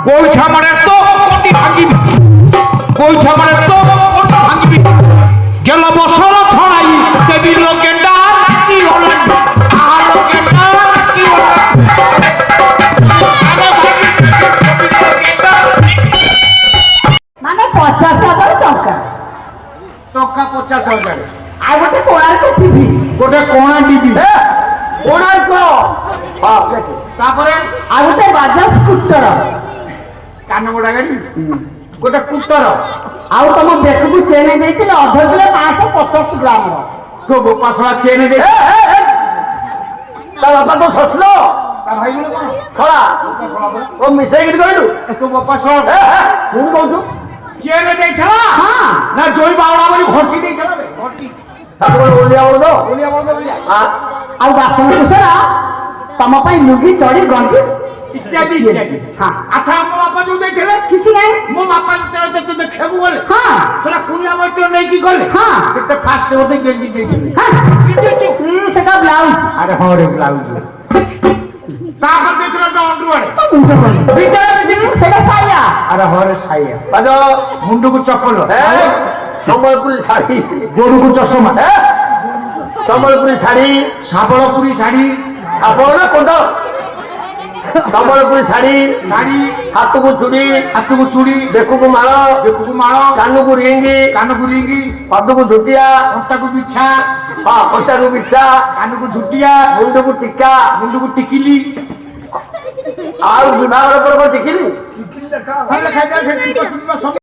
গোইঠা মানে তো কোটি ভাঙিবি, গোইঠা মানে তো কোটি ভাঙিবি। গেল বছর ছড়াই দেবী লোকে ডাকি হল, আর লোকে ডাকি হল। মানে 50,000 টঙ্কা। টঙ্কা 50,000। আর গোটে কোଣାର୍କ টিভি। গোটে কোণা টিভি। কোଣାର୍କ। তারপরে আর গোটে বাଜାজ স্কুଟର। কান গোটা গাড়ি, গোটে কুଟর। ଆଉ ତମ ବେକକୁ ଚେନ୍ ଦେଇଥିଲେ ଅଧ କିଲୋ 550 ଗ୍ରାମର। তো বোপা সরা চেনে দে। ତା ବାପା ତ ଶ୍ୱଶୁର তা ଭାই গুলো কোন ଶଳା ଓ ମିଶେଇକିରି କହିଲୁ তো বোপা সরা ତୁ କହୁଛୁ চেনে দেইছলা? হ্যাঁ। না জয় বাউড়া বলি ঘটি দেইছলা বে? ঘটি। ତାକୁ ଓଲିଆ ବଳ ତ বলিয়া বলদে বলিয়া। ଆଉ ବାସନ କୁସନ ତମ ପାଇଁ ଲୁଗି ଚଢି ଗଞ୍ଜି ইত্যাদি ইত্যাদি। হ্যাঁ। আচ্ছা মো বাপা যে দেইছিলে କିଛି ନାହିଁ। মো বাপা যেতে যেতে দেখেবু গলে হ্যাঁ সেটা কুনিয়া মৈত্র নেই কি গলে হ্যাঁ সেটা ফার্স্ট ওতে গেঞ্জি দেইছিলে। হ্যাঁ কিনেছো? সেটা ব্লাউজ। আরে হ্যাঁ রে ব্লাউজ। তারপর দেখছিল তো অন্ডুয়ারে। ভিতরে সেটা সাইয়া। আরে হ্যাঁ রে সাইয়া। ବାଜ মুন্ডুকু চপল, ସମ୍ବଲପୁରୀ ଶାଢ଼ୀ গোরুকু চশমা, ସମ୍ବଲପୁରୀ ଶାଢ଼ୀ সাবলপুরি শাড়ি, ଆପଣ ନା କୋଟ ସମ୍ବଲପୁରୀ ଶାଢ଼ୀ শাড়ি, ହାତକୁ ଚୁଡ଼ି হাতକୁ চুড়ি, ବେକକୁ ମାଳ বেকুকু মাଳ, କାନକୁ ରିଙ୍ଗି কানকু রিঙ্গি, ପାଦକୁ ଝୁଟିଆ অন্টাকু বিছা, ହଁ କଚାକୁ ବିଛା কানকু ঝুটিয়া, ମୁଣ୍ଡକୁ ଟିକା মুন্ডুকু টিকিলি। ଆଉ ବିବାହର ପରେ କ'ଣ ଟିକିଲି টিকিলি লেখা হয়, লেখা যায় সে চিপা চিপা সব